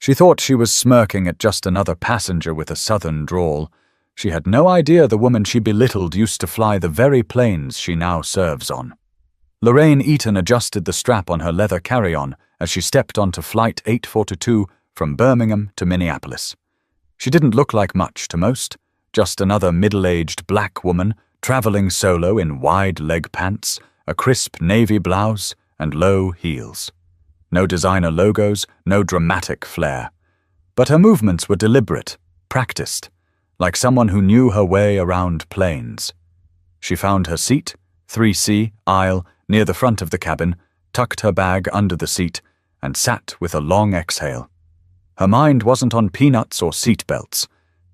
She thought she was smirking at just another passenger with a southern drawl. She had no idea the woman she belittled used to fly the very planes she now serves on. Lorraine Eaton adjusted the strap on her leather carry-on as she stepped onto Flight 842 from Birmingham to Minneapolis. She didn't look like much to most, just another middle-aged black woman traveling solo in wide leg pants, a crisp navy blouse, and low heels. No designer logos, no dramatic flair. But her movements were deliberate, practiced, like someone who knew her way around planes. She found her seat, 3C, aisle, near the front of the cabin, tucked her bag under the seat, and sat with a long exhale. Her mind wasn't on peanuts or seat belts.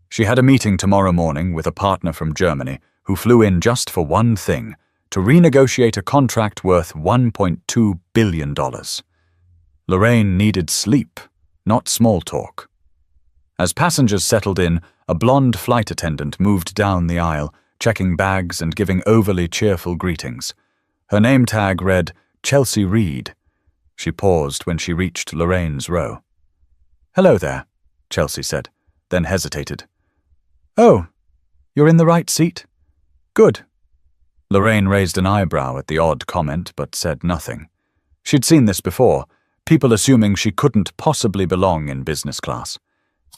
She had a meeting tomorrow morning with a partner from Germany who flew in just for one thing, to renegotiate a contract worth $1.2 billion. Lorraine needed sleep, not small talk. As passengers settled in, a blonde flight attendant moved down the aisle, checking bags and giving overly cheerful greetings. Her name tag read, Chelsea Reed. She paused when she reached Lorraine's row. "Hello there," Chelsea said, then hesitated. "Oh, you're in the right seat? Good." Lorraine raised an eyebrow at the odd comment, but said nothing. She'd seen this before, people assuming she couldn't possibly belong in business class.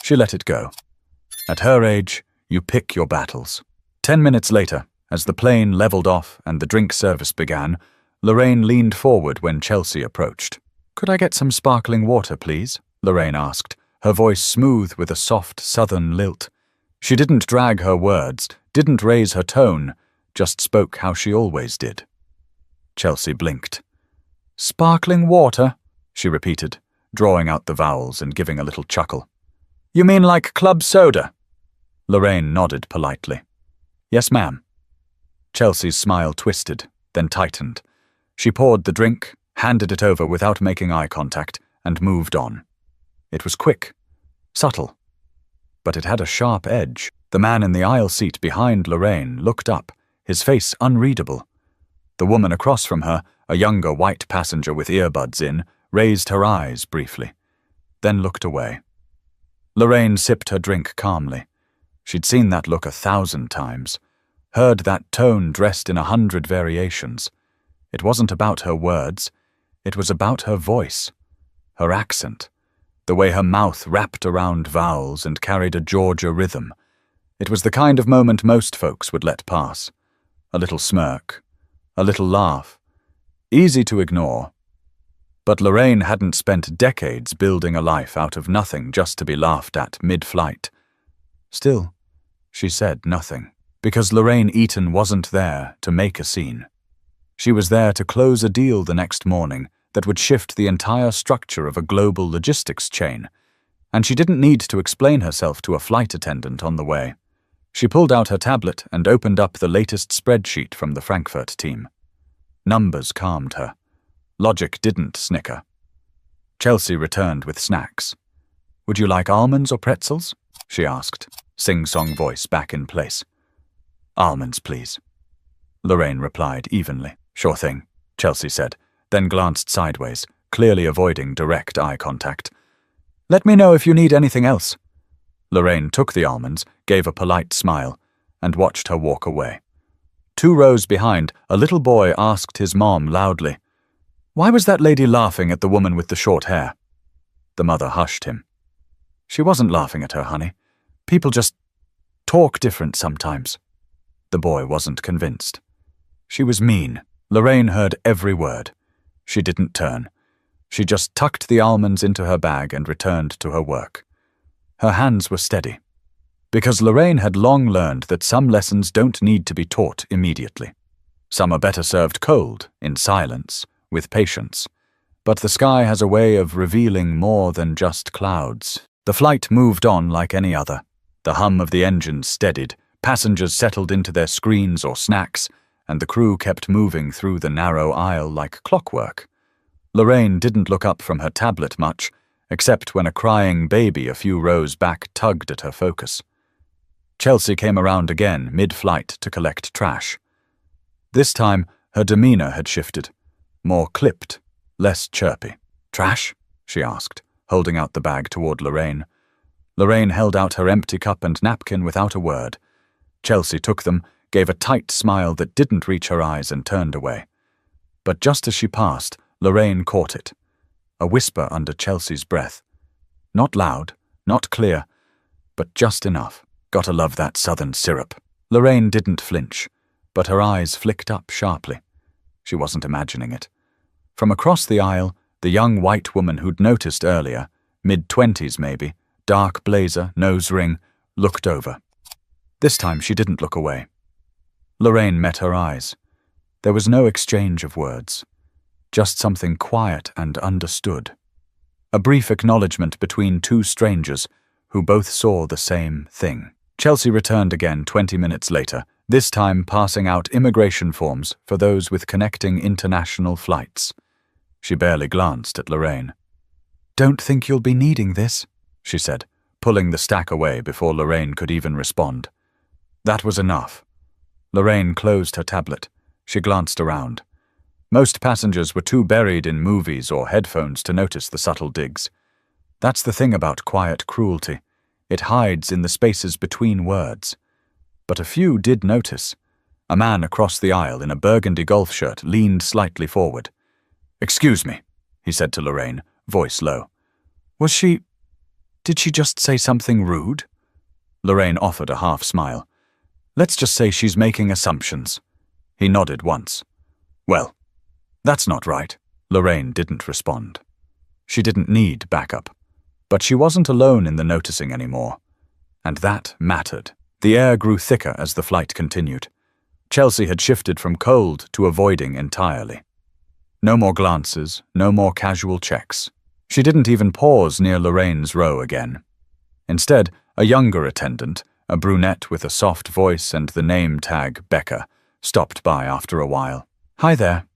She let it go. At her age, you pick your battles. 10 minutes later, as the plane leveled off and the drink service began, Lorraine leaned forward when Chelsea approached. "Could I get some sparkling water, please?" Lorraine asked, her voice smooth with a soft southern lilt. She didn't drag her words, didn't raise her tone, just spoke how she always did. Chelsea blinked. "Sparkling water?" she repeated, drawing out the vowels and giving a little chuckle. "You mean like club soda?" Lorraine nodded politely. "Yes, ma'am." Chelsea's smile twisted, then tightened. She poured the drink, handed it over without making eye contact, and moved on. It was quick, subtle, but it had a sharp edge. The man in the aisle seat behind Lorraine looked up, his face unreadable. The woman across from her, a younger white passenger with earbuds in, raised her eyes briefly, then looked away. Lorraine sipped her drink calmly. She'd seen that look 1,000 times, heard that tone dressed in 100 variations. It wasn't about her words, it was about her voice, her accent, the way her mouth wrapped around vowels and carried a Georgia rhythm. It was the kind of moment most folks would let pass. A little smirk, a little laugh, easy to ignore. But Lorraine hadn't spent decades building a life out of nothing just to be laughed at mid-flight. Still, she said nothing, because Lorraine Eaton wasn't there to make a scene. She was there to close a deal the next morning that would shift the entire structure of a global logistics chain, and she didn't need to explain herself to a flight attendant on the way. She pulled out her tablet and opened up the latest spreadsheet from the Frankfurt team. Numbers calmed her. Logic didn't snicker. Chelsea returned with snacks. "Would you like almonds or pretzels?" she asked, sing-song voice back in place. "Almonds, please," Lorraine replied evenly. "Sure thing," Chelsea said, then glanced sideways, clearly avoiding direct eye contact. "Let me know if you need anything else." Lorraine took the almonds, gave a polite smile, and watched her walk away. 2 rows behind, a little boy asked his mom loudly, "Why was that lady laughing at the woman with the short hair?" The mother hushed him. "She wasn't laughing at her, honey. People just talk different sometimes." The boy wasn't convinced. "She was mean." Lorraine heard every word. She didn't turn. She just tucked the almonds into her bag and returned to her work. Her hands were steady, because Lorraine had long learned that some lessons don't need to be taught immediately. Some are better served cold, in silence, with patience. But the sky has a way of revealing more than just clouds. The flight moved on like any other. The hum of the engines steadied, passengers settled into their screens or snacks, and the crew kept moving through the narrow aisle like clockwork. Lorraine didn't look up from her tablet much, except when a crying baby a few rows back tugged at her focus. Chelsea came around again mid-flight to collect trash. This time, her demeanor had shifted. More clipped, less chirpy. "Trash?" she asked, holding out the bag toward Lorraine. Lorraine held out her empty cup and napkin without a word. Chelsea took them, gave a tight smile that didn't reach her eyes, and turned away. But just as she passed, Lorraine caught it. A whisper under Chelsea's breath. Not loud, not clear, but just enough. Gotta love that southern syrup. Lorraine didn't flinch, but her eyes flicked up sharply. She wasn't imagining it. From across the aisle, the young white woman who'd noticed earlier, mid-20s maybe, dark blazer, nose ring, looked over. This time she didn't look away. Lorraine met her eyes. There was no exchange of words, just something quiet and understood. A brief acknowledgement between two strangers who both saw the same thing. Chelsea returned again 20 minutes later, this time passing out immigration forms for those with connecting international flights. She barely glanced at Lorraine. "Don't think you'll be needing this," she said, pulling the stack away before Lorraine could even respond. That was enough. Lorraine closed her tablet. She glanced around. Most passengers were too buried in movies or headphones to notice the subtle digs. That's the thing about quiet cruelty. It hides in the spaces between words. But a few did notice. A man across the aisle in a burgundy golf shirt leaned slightly forward. "Excuse me," he said to Lorraine, voice low. Did she just say something rude?" Lorraine offered a half smile. "Let's just say she's making assumptions." He nodded once. "Well, that's not right." Lorraine didn't respond. She didn't need backup. But she wasn't alone in the noticing anymore. And that mattered. The air grew thicker as the flight continued. Chelsea had shifted from cold to avoiding entirely. No more glances, no more casual checks. She didn't even pause near Lorraine's row again. Instead, a younger attendant, a brunette with a soft voice and the name tag Becca, stopped by after a while. "Hi there,"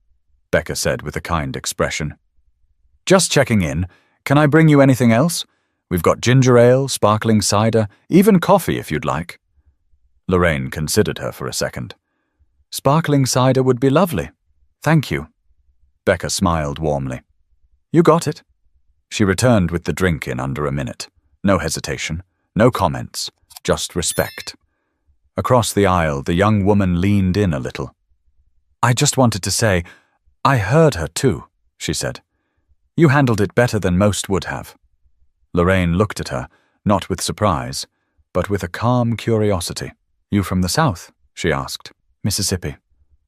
Becca said with a kind expression. "Just checking in. Can I bring you anything else? We've got ginger ale, sparkling cider, even coffee if you'd like." Lorraine considered her for a second. "Sparkling cider would be lovely. Thank you." Becca smiled warmly. "You got it." She returned with the drink in under a minute. No hesitation, no comments, just respect. Across the aisle, the young woman leaned in a little. "I just wanted to say, I heard her too," she said. "You handled it better than most would have." Lorraine looked at her, not with surprise, but with a calm curiosity. "You from the South?" she asked. "Mississippi.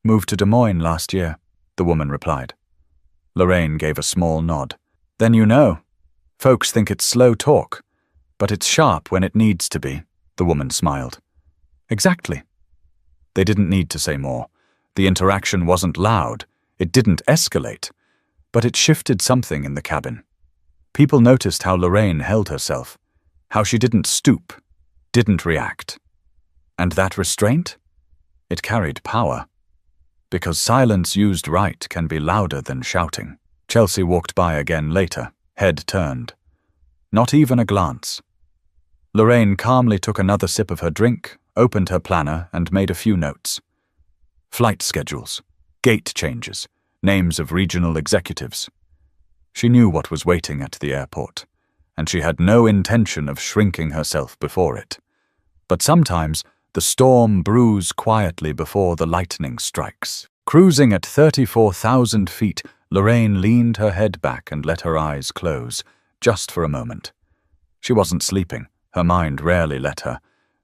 Moved to Des Moines last year," the woman replied. Lorraine gave a small nod. "Then you know. Folks think it's slow talk, but it's sharp when it needs to be," the woman smiled. "Exactly." They didn't need to say more. The interaction wasn't loud. It didn't escalate. But it shifted something in the cabin. People noticed how Lorraine held herself, how she didn't stoop, didn't react. And that restraint? It carried power. Because silence used right can be louder than shouting. Chelsea walked by again later, head turned. Not even a glance. Lorraine calmly took another sip of her drink, opened her planner, and made a few notes. Flight schedules, gate changes, names of regional executives. She knew what was waiting at the airport, and she had no intention of shrinking herself before it. But sometimes the storm brews quietly before the lightning strikes. Cruising at 34,000 feet, Lorraine leaned her head back and let her eyes close, just for a moment. She wasn't sleeping, her mind rarely let her,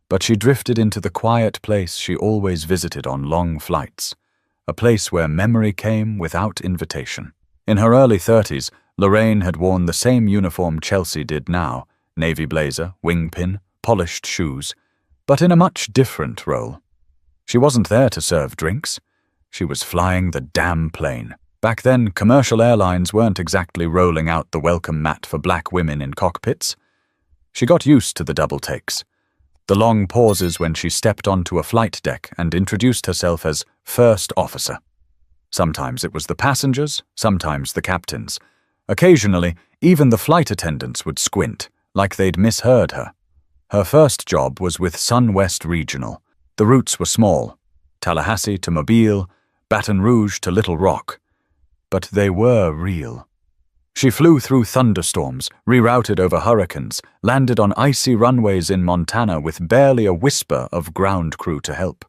but she drifted into the quiet place she always visited on long flights, a place where memory came without invitation. In her early 30s, Lorraine had worn the same uniform Chelsea did now, navy blazer, wingpin, polished shoes, but in a much different role. She wasn't there to serve drinks. She was flying the damn plane. Back then, commercial airlines weren't exactly rolling out the welcome mat for black women in cockpits. She got used to the double takes, the long pauses when she stepped onto a flight deck and introduced herself as first officer. Sometimes it was the passengers, sometimes the captains. Occasionally, even the flight attendants would squint, like they'd misheard her. Her first job was with SunWest Regional. The routes were small, Tallahassee to Mobile, Baton Rouge to Little Rock. But they were real. She flew through thunderstorms, rerouted over hurricanes, landed on icy runways in Montana with barely a whisper of ground crew to help.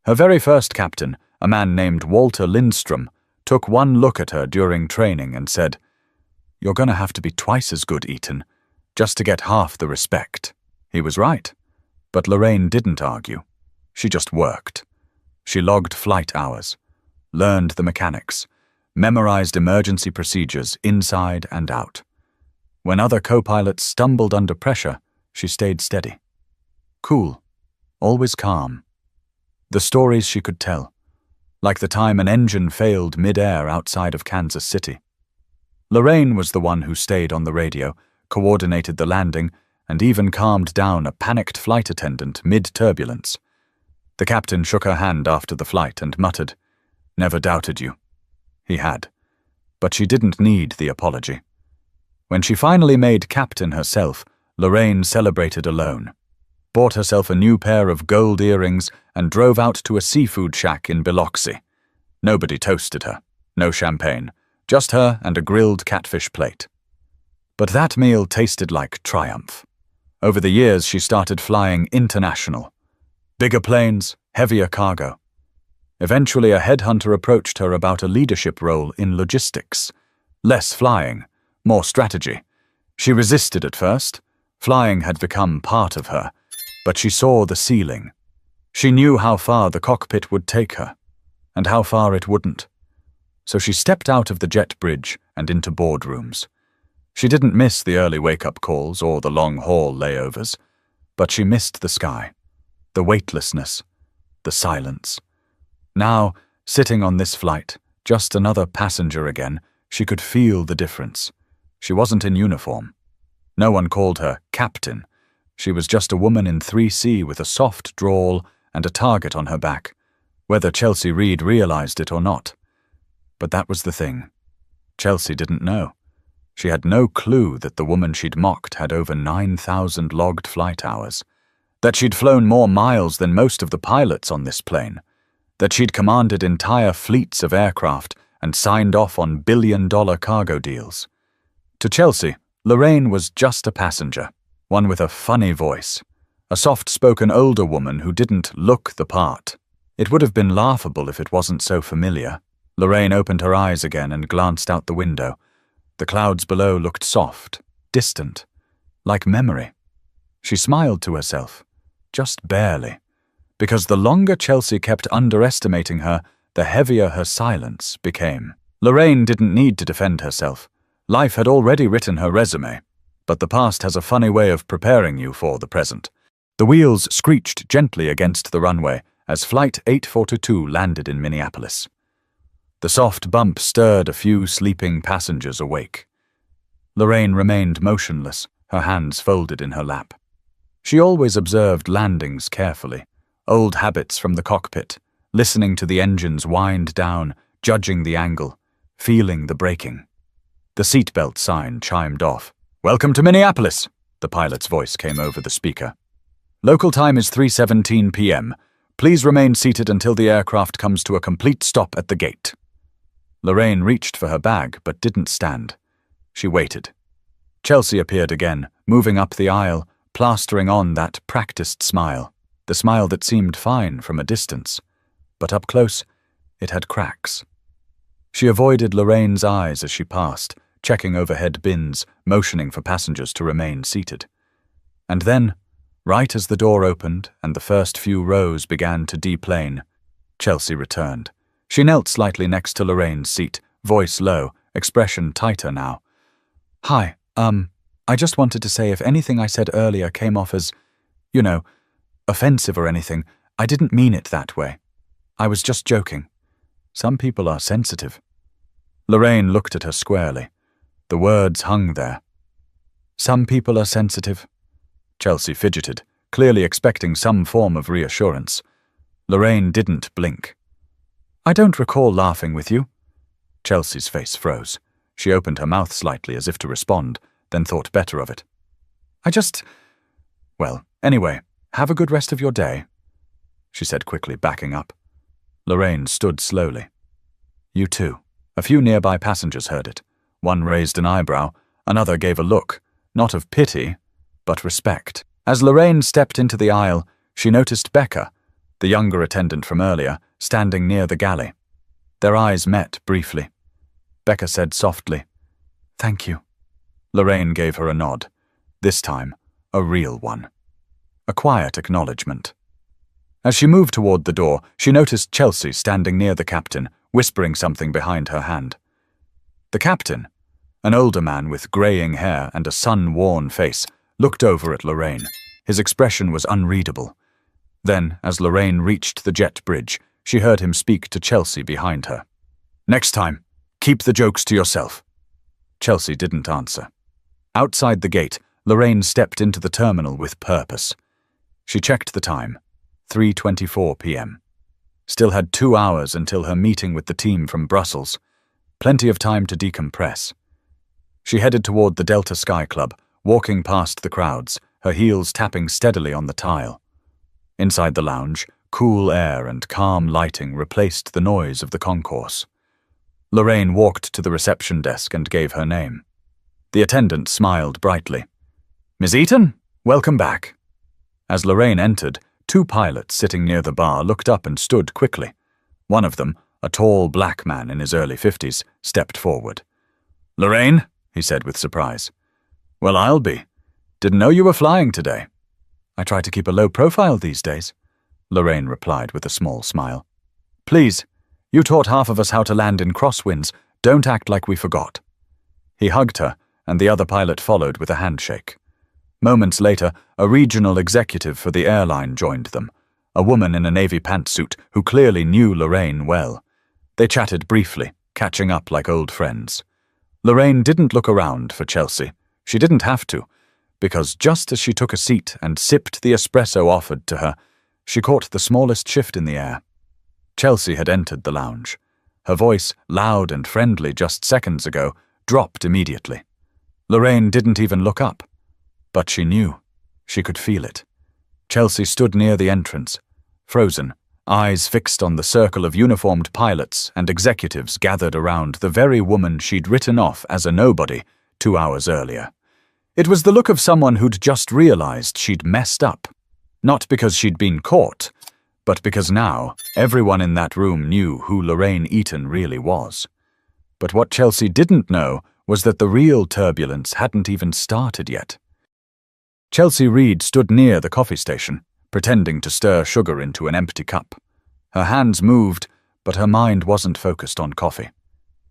Her very first captain, a man named Walter Lindstrom, took one look at her during training and said, "You're going to have to be twice as good, Eaton, just to get half the respect." He was right, but Lorraine didn't argue. She just worked. She logged flight hours, learned the mechanics, memorized emergency procedures inside and out. When other co-pilots stumbled under pressure, she stayed steady. Cool, always calm. The stories she could tell, like the time an engine failed mid-air outside of Kansas City. Lorraine was the one who stayed on the radio, coordinated the landing, and even calmed down a panicked flight attendant mid-turbulence. The captain shook her hand after the flight and muttered, "Never doubted you." He had. But she didn't need the apology. When she finally made captain herself, Lorraine celebrated alone, bought herself a new pair of gold earrings, and drove out to a seafood shack in Biloxi. Nobody toasted her. No champagne. Just her and a grilled catfish plate. But that meal tasted like triumph. Over the years, she started flying international. Bigger planes, heavier cargo. Eventually, a headhunter approached her about a leadership role in logistics. Less flying, more strategy. She resisted at first. Flying had become part of her, but she saw the ceiling. She knew how far the cockpit would take her, and how far it wouldn't. So she stepped out of the jet bridge and into boardrooms. She didn't miss the early wake-up calls or the long-haul layovers, but she missed the sky, the weightlessness, the silence. Now, sitting on this flight, just another passenger again, she could feel the difference. She wasn't in uniform. No one called her captain. She was just a woman in 3C with a soft drawl and a target on her back, whether Chelsea Reed realized it or not. But that was the thing. Chelsea didn't know. She had no clue that the woman she'd mocked had over 9,000 logged flight hours, that she'd flown more miles than most of the pilots on this plane, that she'd commanded entire fleets of aircraft and signed off on billion-dollar cargo deals. To Chelsea, Lorraine was just a passenger, one with a funny voice, a soft-spoken older woman who didn't look the part. It would have been laughable if it wasn't so familiar. Lorraine opened her eyes again and glanced out the window. The clouds below looked soft, distant, like memory. She smiled to herself, just barely, because the longer Chelsea kept underestimating her, the heavier her silence became. Lorraine didn't need to defend herself. Life had already written her resume, but the past has a funny way of preparing you for the present. The wheels screeched gently against the runway as Flight 842 landed in Minneapolis. The soft bump stirred a few sleeping passengers awake. Lorraine remained motionless, her hands folded in her lap. She always observed landings carefully, old habits from the cockpit, listening to the engines wind down, judging the angle, feeling the braking. The seatbelt sign chimed off. "Welcome to Minneapolis," the pilot's voice came over the speaker. "Local time is 3:17 p.m. Please remain seated until the aircraft comes to a complete stop at the gate." Lorraine reached for her bag but didn't stand. She waited. Chelsea appeared again, moving up the aisle, plastering on that practiced smile, the smile that seemed fine from a distance. But up close, it had cracks. She avoided Lorraine's eyes as she passed, checking overhead bins, motioning for passengers to remain seated. And then, right as the door opened and the first few rows began to deplane, Chelsea returned. She knelt slightly next to Lorraine's seat, voice low, expression tighter now. "Hi, I just wanted to say if anything I said earlier came off as, offensive or anything, I didn't mean it that way. I was just joking. Some people are sensitive." Lorraine looked at her squarely. The words hung there. "Some people are sensitive." Chelsea fidgeted, clearly expecting some form of reassurance. Lorraine didn't blink. "I don't recall laughing with you." Chelsea's face froze. She opened her mouth slightly as if to respond, then thought better of it. Well, anyway, have a good rest of your day," she said quickly, backing up. Lorraine stood slowly. "You too." A few nearby passengers heard it. One raised an eyebrow, another gave a look, not of pity, but respect. As Lorraine stepped into the aisle, she noticed Becca, the younger attendant from earlier, standing near the galley. Their eyes met briefly. Becca said softly, "Thank you." Lorraine gave her a nod, this time a real one. A quiet acknowledgement. As she moved toward the door, she noticed Chelsea standing near the captain, whispering something behind her hand. The captain, an older man with graying hair and a sun-worn face, looked over at Lorraine. His expression was unreadable. Then, as Lorraine reached the jet bridge, she heard him speak to Chelsea behind her. "Next time, keep the jokes to yourself." Chelsea didn't answer. Outside the gate, Lorraine stepped into the terminal with purpose. She checked the time, 3:24 p.m. Still had 2 hours until her meeting with the team from Brussels. Plenty of time to decompress. She headed toward the Delta Sky Club, walking past the crowds, her heels tapping steadily on the tile. Inside the lounge, cool air and calm lighting replaced the noise of the concourse. Lorraine walked to the reception desk and gave her name. The attendant smiled brightly. "Miss Eaton, welcome back." As Lorraine entered, 2 pilots sitting near the bar looked up and stood quickly. One of them, a tall black man in his early 50s, stepped forward. "Lorraine?" he said with surprise. "Well, I'll be. Didn't know you were flying today." "I try to keep a low profile these days," Lorraine replied with a small smile. "Please, you taught half of us how to land in crosswinds. Don't act like we forgot." He hugged her, and the other pilot followed with a handshake. Moments later, a regional executive for the airline joined them, a woman in a navy pantsuit who clearly knew Lorraine well. They chatted briefly, catching up like old friends. Lorraine didn't look around for Chelsea. She didn't have to, because just as she took a seat and sipped the espresso offered to her, she caught the smallest shift in the air. Chelsea had entered the lounge. Her voice, loud and friendly just seconds ago, dropped immediately. Lorraine didn't even look up. But she knew. She could feel it. Chelsea stood near the entrance, frozen, eyes fixed on the circle of uniformed pilots and executives gathered around the very woman she'd written off as a nobody 2 hours earlier. It was the look of someone who'd just realized she'd messed up. Not because she'd been caught, but because now everyone in that room knew who Lorraine Eaton really was. But what Chelsea didn't know was that the real turbulence hadn't even started yet. Chelsea Reed stood near the coffee station, pretending to stir sugar into an empty cup. Her hands moved, but her mind wasn't focused on coffee.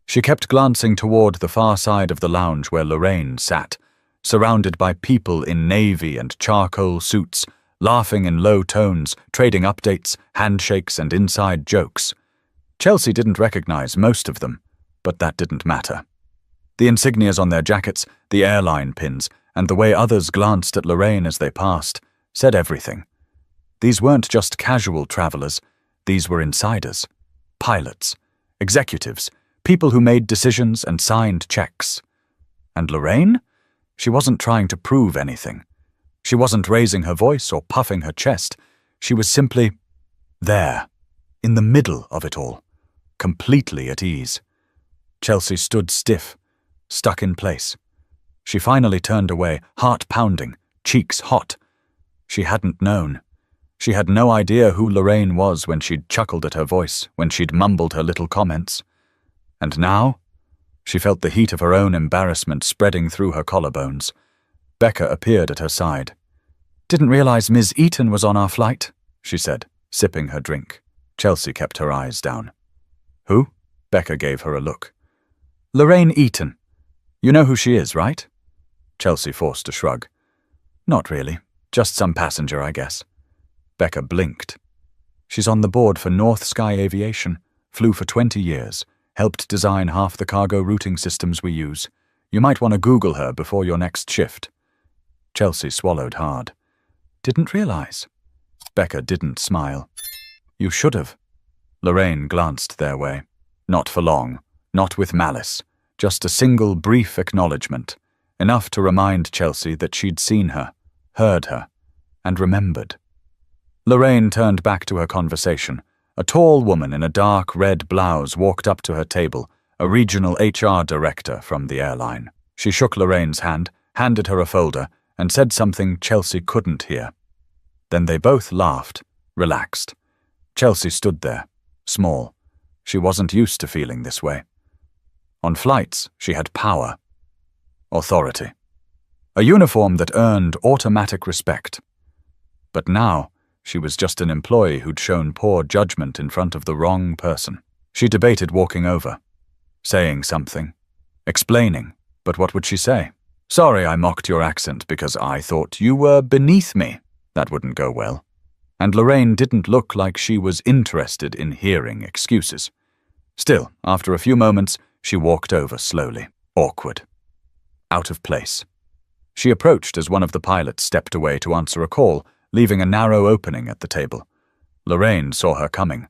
She kept glancing toward the far side of the lounge where Lorraine sat, surrounded by people in navy and charcoal suits, laughing in low tones, trading updates, handshakes, and inside jokes. Chelsea didn't recognize most of them, but that didn't matter. The insignias on their jackets, the airline pins, and the way others glanced at Lorraine as they passed, said everything. These weren't just casual travelers, these were insiders, pilots, executives, people who made decisions and signed checks. And Lorraine? She wasn't trying to prove anything. She wasn't raising her voice or puffing her chest. She was simply there, in the middle of it all, completely at ease. Chelsea stood stiff, stuck in place. She finally turned away, heart pounding, cheeks hot. She hadn't known. She had no idea who Lorraine was when she'd chuckled at her voice, when she'd mumbled her little comments. And now? She felt the heat of her own embarrassment spreading through her collarbones. Becca appeared at her side. "Didn't realize Ms. Eaton was on our flight," she said, sipping her drink. Chelsea kept her eyes down. "Who?" Becca gave her a look. "Lorraine Eaton. You know who she is, right?" Chelsea forced a shrug. "Not really. Just some passenger, I guess." Becca blinked. "She's on the board for North Sky Aviation, flew for 20 years, helped design half the cargo routing systems we use. You might want to Google her before your next shift." Chelsea swallowed hard. "Didn't realize." Becca didn't smile. "You should have." Lorraine glanced their way. Not for long, not with malice, just a single brief acknowledgement, enough to remind Chelsea that she'd seen her, heard her, and remembered. Lorraine turned back to her conversation. A tall woman in a dark red blouse walked up to her table, a regional HR director from the airline. She shook Lorraine's hand, handed her a folder, and said something Chelsea couldn't hear. Then they both laughed, relaxed. Chelsea stood there, small. She wasn't used to feeling this way. On flights, she had power, authority, a uniform that earned automatic respect. But now, she was just an employee who'd shown poor judgment in front of the wrong person. She debated walking over, saying something, explaining, but what would she say? Sorry I mocked your accent because I thought you were beneath me. That wouldn't go well. And Lorraine didn't look like she was interested in hearing excuses. Still, after a few moments, she walked over slowly, awkward, out of place. She approached as one of the pilots stepped away to answer a call, leaving a narrow opening at the table. Lorraine saw her coming.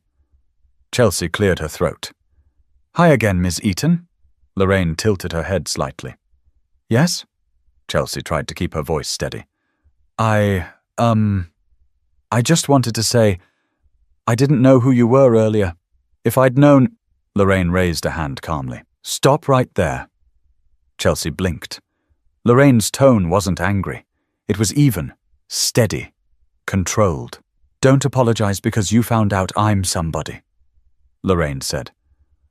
Chelsea cleared her throat. Hi again, Ms. Eaton. Lorraine tilted her head slightly. Yes? Chelsea tried to keep her voice steady. I just wanted to say, I didn't know who you were earlier. If I'd known... Lorraine raised a hand calmly. Stop right there. Chelsea blinked. Lorraine's tone wasn't angry. It was even, steady, controlled. Don't apologize because you found out I'm somebody, Lorraine said.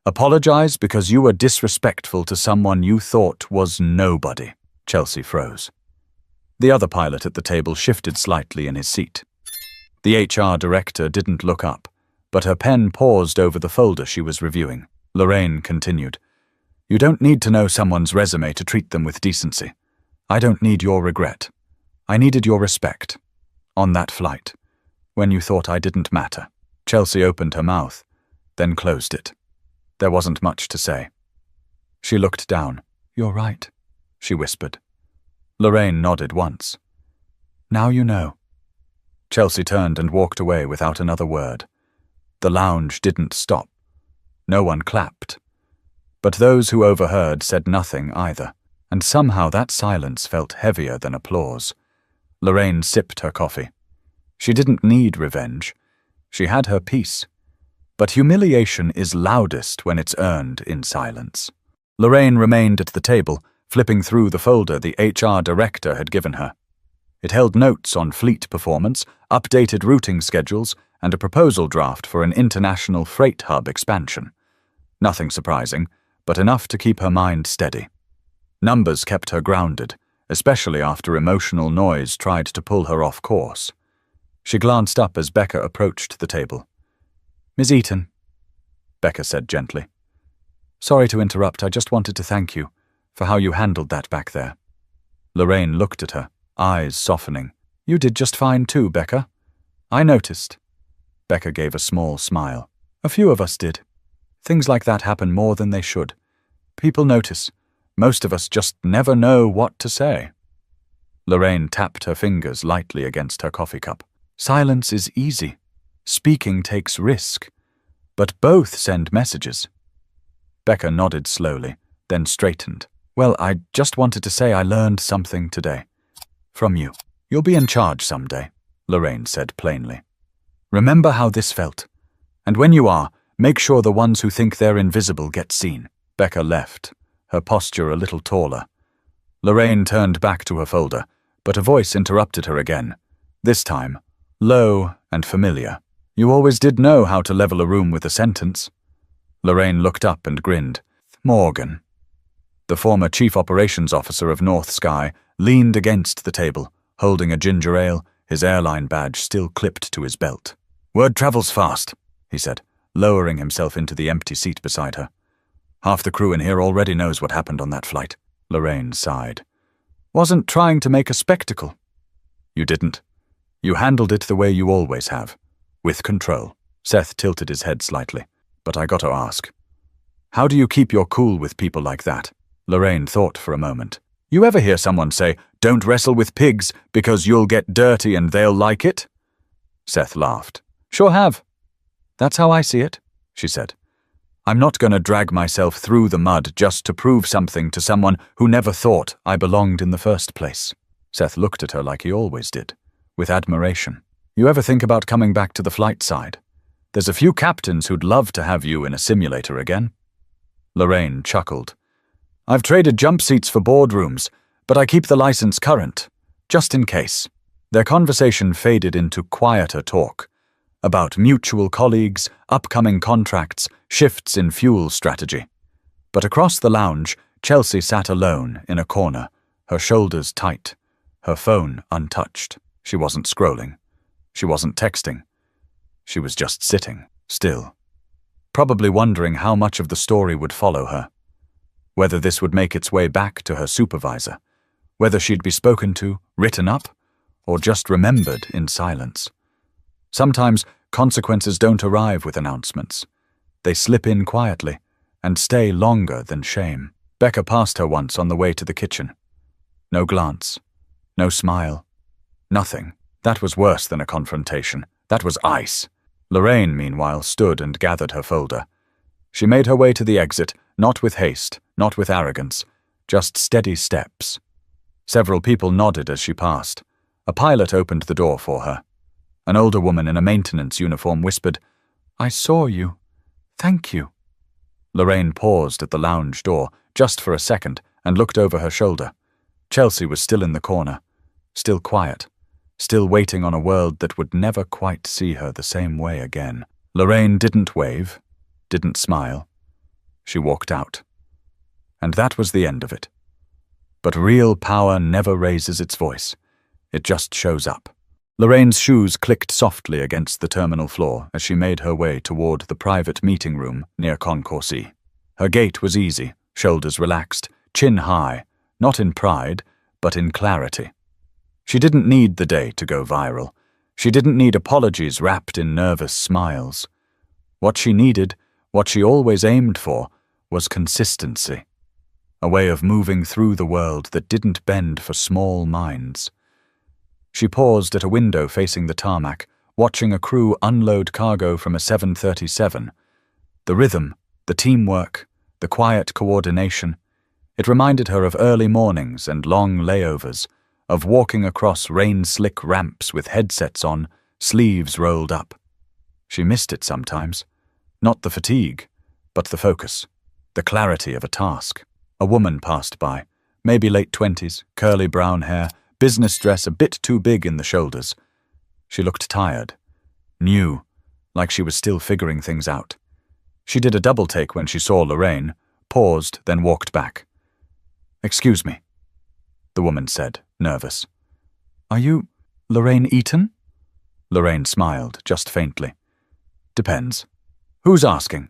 Apologize because you were disrespectful to someone you thought was nobody. Chelsea froze. The other pilot at the table shifted slightly in his seat. The HR director didn't look up, but her pen paused over the folder she was reviewing. Lorraine continued. You don't need to know someone's resume to treat them with decency. I don't need your regret. I needed your respect. On that flight, when you thought I didn't matter. Chelsea opened her mouth, then closed it. There wasn't much to say. She looked down. You're right, she whispered. Lorraine nodded once. Now you know. Chelsea turned and walked away without another word. The lounge didn't stop. No one clapped. But those who overheard said nothing either, and somehow that silence felt heavier than applause. Lorraine sipped her coffee. She didn't need revenge. She had her peace. But humiliation is loudest when it's earned in silence. Lorraine remained at the table, flipping through the folder the HR director had given her. It held notes on fleet performance, updated routing schedules, and a proposal draft for an international freight hub expansion. Nothing surprising, but enough to keep her mind steady. Numbers kept her grounded, especially after emotional noise tried to pull her off course. She glanced up as Becca approached the table. Ms. Eaton, Becca said gently. Sorry to interrupt, I just wanted to thank you for how you handled that back there. Lorraine looked at her, eyes softening. You did just fine too, Becca. I noticed. Becca gave a small smile. A few of us did. Things like that happen more than they should. People notice. Most of us just never know what to say. Lorraine tapped her fingers lightly against her coffee cup. Silence is easy. Speaking takes risk. But both send messages. Becca nodded slowly, then straightened. Well, I just wanted to say I learned something today. From you. You'll be in charge someday, Lorraine said plainly. Remember how this felt. And when you are, make sure the ones who think they're invisible get seen. Becca left, her posture a little taller. Lorraine turned back to her folder, but a voice interrupted her again. This time, low and familiar. You always did know how to level a room with a sentence. Lorraine looked up and grinned. Morgan. The former chief operations officer of North Sky leaned against the table, holding a ginger ale, his airline badge still clipped to his belt. Word travels fast, he said, lowering himself into the empty seat beside her. Half the crew in here already knows what happened on that flight. Lorraine sighed. Wasn't trying to make a spectacle. You didn't. You handled it the way you always have, with control. Seth tilted his head slightly. But I got to ask, how do you keep your cool with people like that? Lorraine thought for a moment. You ever hear someone say, don't wrestle with pigs because you'll get dirty and they'll like it? Seth laughed. Sure have. That's how I see it, she said. I'm not going to drag myself through the mud just to prove something to someone who never thought I belonged in the first place. Seth looked at her like he always did, with admiration. You ever think about coming back to the flight side? There's a few captains who'd love to have you in a simulator again. Lorraine chuckled. I've traded jump seats for boardrooms, but I keep the license current, just in case. Their conversation faded into quieter talk about mutual colleagues, upcoming contracts, shifts in fuel strategy. But across the lounge, Chelsea sat alone in a corner, her shoulders tight, her phone untouched. She wasn't scrolling. She wasn't texting. She was just sitting, still, probably wondering how much of the story would follow her, whether this would make its way back to her supervisor, whether she'd be spoken to, written up, or just remembered in silence. Sometimes consequences don't arrive with announcements. They slip in quietly and stay longer than shame. Becca passed her once on the way to the kitchen. No glance, no smile, nothing. That was worse than a confrontation. That was ice. Lorraine, meanwhile, stood and gathered her folder. She made her way to the exit, not with haste, not with arrogance, just steady steps. Several people nodded as she passed. A pilot opened the door for her. An older woman in a maintenance uniform whispered, I saw you. Thank you. Lorraine paused at the lounge door, just for a second, and looked over her shoulder. Chelsea was still in the corner, still quiet, still waiting on a world that would never quite see her the same way again. Lorraine didn't wave, didn't smile. She walked out. And that was the end of it. But real power never raises its voice. It just shows up. Lorraine's shoes clicked softly against the terminal floor as she made her way toward the private meeting room near Concourse E. Her gait was easy, shoulders relaxed, chin high, not in pride, but in clarity. She didn't need the day to go viral. She didn't need apologies wrapped in nervous smiles. What she needed, what she always aimed for, was consistency. A way of moving through the world that didn't bend for small minds. She paused at a window facing the tarmac, watching a crew unload cargo from a 737. The rhythm, the teamwork, the quiet coordination. It reminded her of early mornings and long layovers, of walking across rain-slick ramps with headsets on, sleeves rolled up. She missed it sometimes. Not the fatigue, but the focus, the clarity of a task. A woman passed by, maybe late 20s, curly brown hair, business dress a bit too big in the shoulders. She looked tired, new, like she was still figuring things out. She did a double take when she saw Lorraine, paused, then walked back. Excuse me, the woman said, nervous. Are you Lorraine Eaton? Lorraine smiled, just faintly. Depends. Who's asking?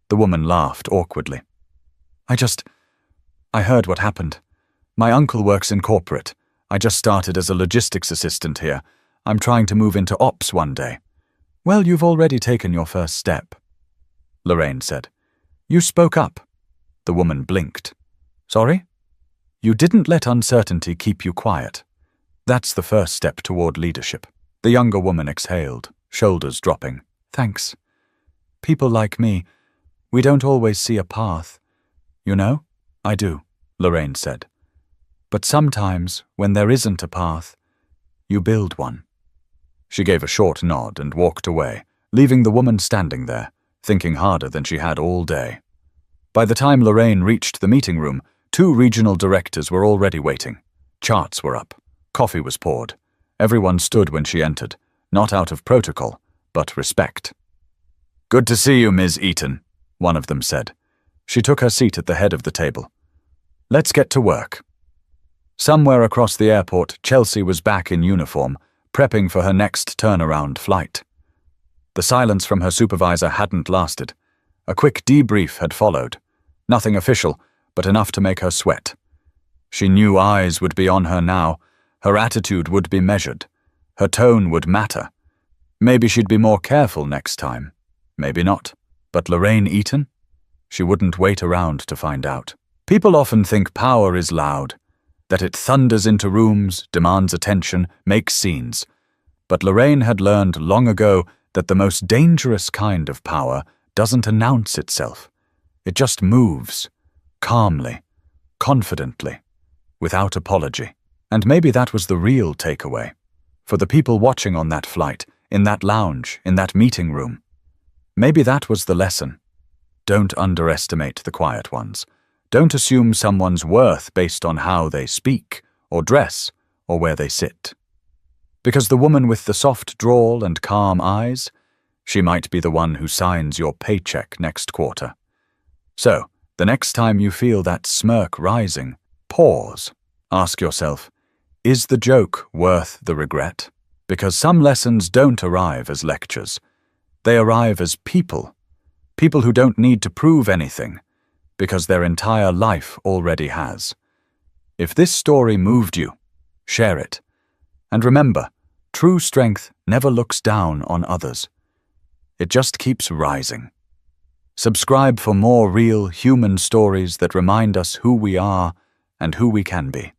The woman laughed awkwardly. I heard what happened. My uncle works in corporate. I just started as a logistics assistant here. I'm trying to move into ops one day. Well, you've already taken your first step, Lorraine said. You spoke up. The woman blinked. Sorry? You didn't let uncertainty keep you quiet. That's the first step toward leadership. The younger woman exhaled, shoulders dropping. Thanks. People like me, we don't always see a path. You know? I do, Lorraine said. But sometimes, when there isn't a path, you build one. She gave a short nod and walked away, leaving the woman standing there, thinking harder than she had all day. By the time Lorraine reached the meeting room, 2 regional directors were already waiting. Charts were up. Coffee was poured. Everyone stood when she entered, not out of protocol, but respect. Good to see you, Ms. Eaton, one of them said. She took her seat at the head of the table. Let's get to work. Somewhere across the airport, Chelsea was back in uniform, prepping for her next turnaround flight. The silence from her supervisor hadn't lasted. A quick debrief had followed. Nothing official, but enough to make her sweat. She knew eyes would be on her now. Her attitude would be measured. Her tone would matter. Maybe she'd be more careful next time. Maybe not. But Lorraine Eaton? She wouldn't wait around to find out. People often think power is loud, that it thunders into rooms, demands attention, makes scenes. But Lorraine had learned long ago that the most dangerous kind of power doesn't announce itself. It just moves, calmly, confidently, without apology. And maybe that was the real takeaway. For the people watching on that flight, in that lounge, in that meeting room. Maybe that was the lesson. don't underestimate the quiet ones. Don't assume someone's worth based on how they speak, or dress, or where they sit. Because the woman with the soft drawl and calm eyes, she might be the one who signs your paycheck next quarter. So, the next time you feel that smirk rising, pause. Ask yourself, is the joke worth the regret? Because some lessons don't arrive as lectures. They arrive as people. People who don't need to prove anything, because their entire life already has. If this story moved you, share it. And remember, true strength never looks down on others. It just keeps rising. Subscribe for more real human stories that remind us who we are and who we can be.